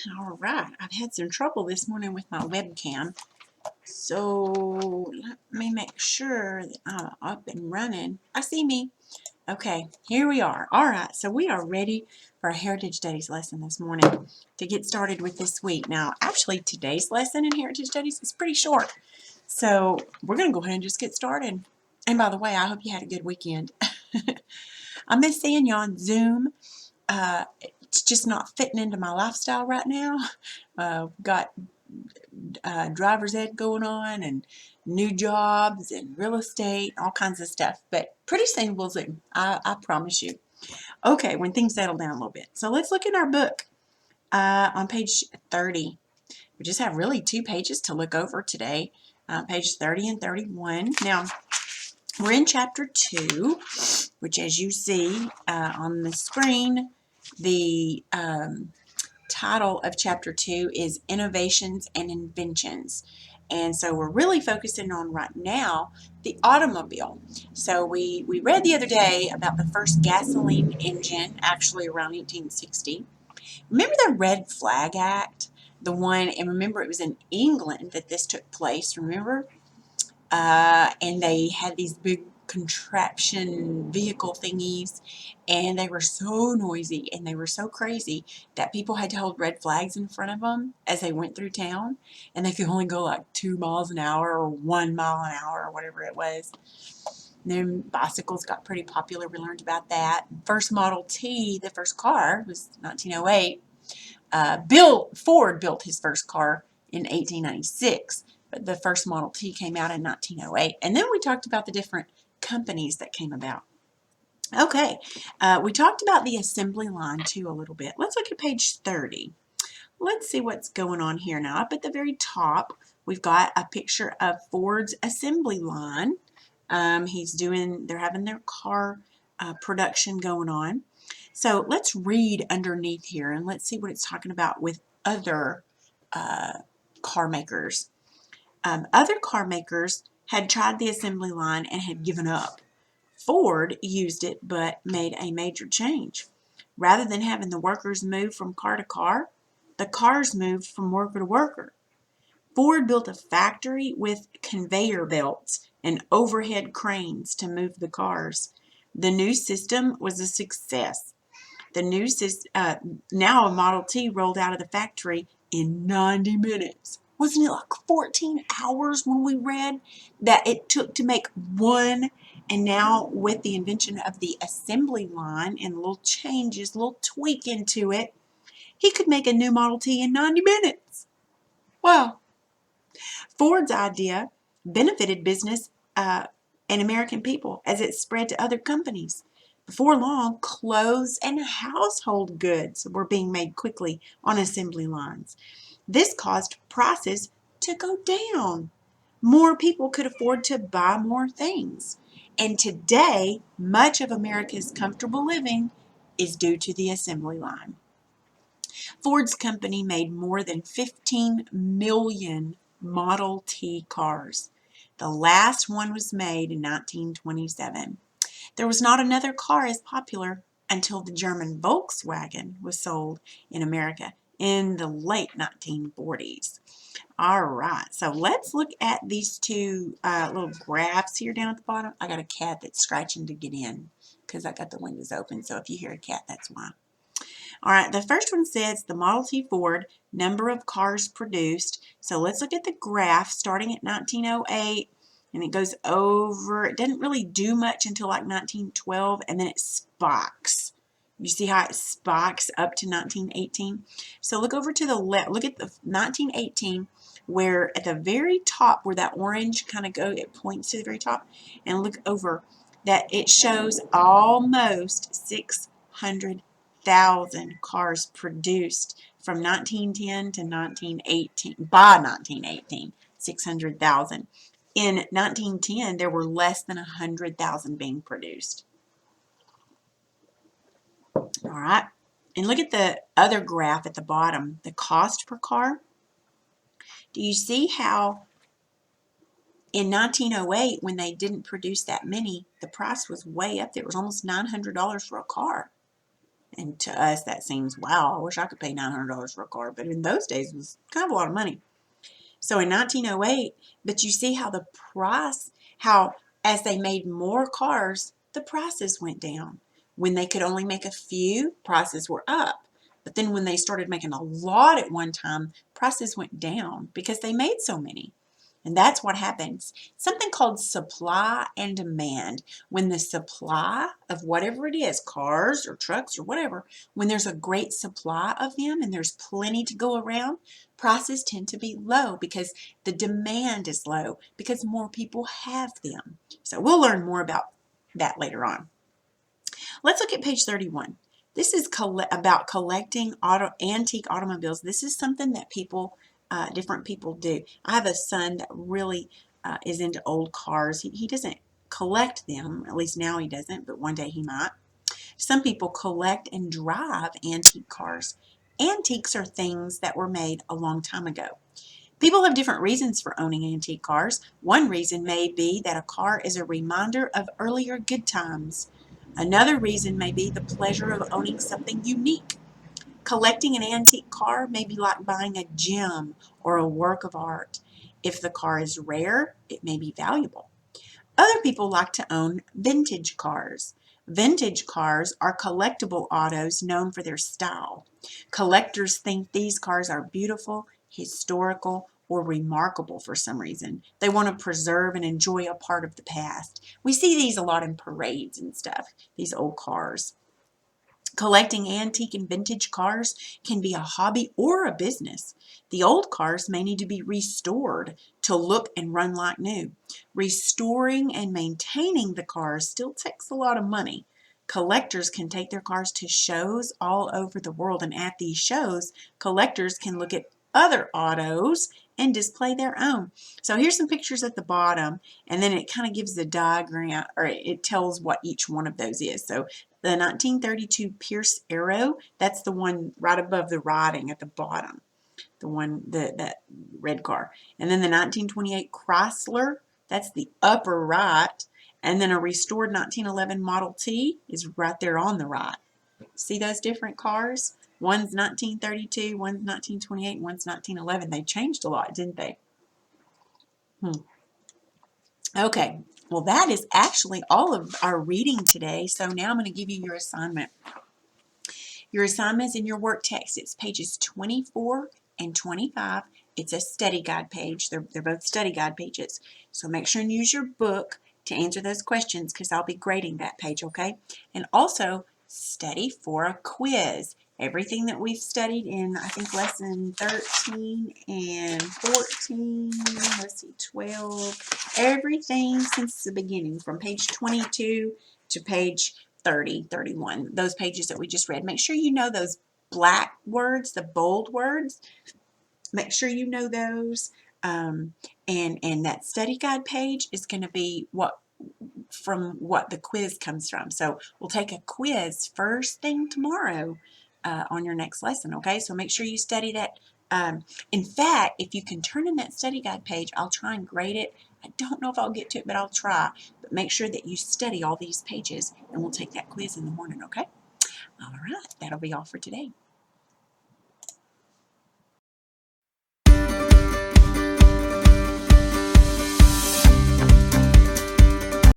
All right, I've had some trouble this morning with my webcam, so let me make sure that I'm up and running. I see me. Okay, here we are. All right, so we are ready for a Heritage Studies lesson this morning to get started with this week. Now, actually, today's lesson in Heritage Studies is pretty short, so we're going to go ahead and just get started. And by the way, I hope you had a good weekend. I miss seeing you on Zoom. It's just not fitting into my lifestyle right now. Got driver's ed going on and new jobs and real estate, all kinds of stuff. But pretty soon we'll Zoom. I promise you. Okay, when things settle down a little bit. So let's look in our book on page 30. We just have really 2 pages to look over today, page 30 and 31. Now, we're in chapter 2, which as you see on the screen, the title of chapter 2 is Innovations and Inventions. And so we're really focusing on right now the automobile. So we read the other day about the first gasoline engine, actually around 1860. Remember the Red Flag Act? The one, and remember it was in England that this took place, remember? And they had these big contraption vehicle thingies, and they were so noisy and they were so crazy that people had to hold red flags in front of them as they went through town, and they could only go like 2 miles an hour or 1 mile an hour or whatever it was. And then bicycles got pretty popular. We learned about that. First Model T, the first car, was 1908. Ford built his first car in 1896. But the first Model T came out in 1908. And then we talked about the different companies that came about. Okay, we talked about the assembly line too a little bit. Let's look at page 30. Let's see what's going on here now. Up at the very top, we've got a picture of Ford's assembly line. They're having their car production going on. So let's read underneath here and let's see what it's talking about with other car makers. Other car makers had tried the assembly line and had given up. Ford used it but made a major change. Rather than having the workers move from car to car, the cars moved from worker to worker. Ford built a factory with conveyor belts and overhead cranes to move the cars. The new system was a success. Now a Model T rolled out of the factory in 90 minutes. Wasn't it like 14 hours when we read that it took to make one? And now with the invention of the assembly line and little changes, little tweak into it, he could make a new Model T in 90 minutes. Wow. Ford's idea benefited business and American people as it spread to other companies. Before long, clothes and household goods were being made quickly on assembly lines. This caused prices to go down. More people could afford to buy more things. And today, much of America's comfortable living is due to the assembly line. Ford's company made more than 15 million Model T cars. The last one was made in 1927. There was not another car as popular until the German Volkswagen was sold in America in the late 1940s. All right, so let's look at these 2 little graphs here down at the bottom. I got a cat that's scratching to get in because I got the windows open, so if you hear a cat, that's why. All right, the first one says the Model T Ford, number of cars produced. So let's look at the graph starting at 1908, and it goes over. It doesn't really do much until like 1912, and then it spikes. You see how it spikes up to 1918? So look over to the left. Look at the 1918, where at the very top, where that orange kind of goes, it points to the very top, and look over that it shows almost 600,000 cars produced from 1910 to 1918. By 1918, 600,000. In 1910, there were less than 100,000 being produced. All right, and look at the other graph at the bottom, the cost per car. Do you see how in 1908, when they didn't produce that many, the price was way up there. It was almost $900 for a car. And to us, that seems, wow, I wish I could pay $900 for a car. But in those days, it was kind of a lot of money. So in 1908, but you see how the price, how as they made more cars, the prices went down. When they could only make a few, prices were up. But then when they started making a lot at one time, prices went down because they made so many. And that's what happens. Something called supply and demand. When the supply of whatever it is, cars or trucks or whatever, when there's a great supply of them and there's plenty to go around, prices tend to be low because the demand is low because more people have them. So we'll learn more about that later on. Let's look at page 31. This is about collecting antique automobiles. This is something that different people do. I have a son that really is into old cars. He doesn't collect them, at least now he doesn't, but one day he might. Some people collect and drive antique cars. Antiques are things that were made a long time ago. People have different reasons for owning antique cars. One reason may be that a car is a reminder of earlier good times. Another reason may be the pleasure of owning something unique. Collecting an antique car may be like buying a gem or a work of art. If the car is rare, it may be valuable. Other people like to own vintage cars. Vintage cars are collectible autos known for their style. Collectors think these cars are beautiful, historical, or remarkable for some reason. They want to preserve and enjoy a part of the past. We see these a lot in parades and stuff, these old cars. Collecting antique and vintage cars can be a hobby or a business. The old cars may need to be restored to look and run like new. Restoring and maintaining the cars still takes a lot of money. Collectors can take their cars to shows all over the world, and at these shows, collectors can look at other autos and display their own. So here's some pictures at the bottom, and then it kind of gives the diagram, or it tells what each one of those is. So the 1932 Pierce Arrow, that's the one right above the writing at the bottom, the one, that red car. And then the 1928 Chrysler, that's the upper right. And then a restored 1911 Model T is right there on the right. See those different cars? One's 1932, one's 1928, one's 1911. They changed a lot, didn't they? Okay, well that is actually all of our reading today. So now I'm going to give you your assignment. Your assignment is in your work text. It's pages 24 and 25. It's a study guide page. They're both study guide pages. So make sure and use your book to answer those questions because I'll be grading that page, okay? And also study for a quiz. Everything that we've studied in, I think, lesson 13 and 14, let's see, 12, everything since the beginning, from page 22 to page 30, 31, those pages that we just read. Make sure you know those black words, the bold words. Make sure you know those. And that study guide page is going to be what the quiz comes from. So we'll take a quiz first thing tomorrow on your next lesson, okay? So make sure you study that. In fact, if you can turn in that study guide page, I'll try and grade it. I don't know if I'll get to it, but I'll try. But make sure that you study all these pages, and we'll take that quiz in the morning, okay? All right, that'll be all for today.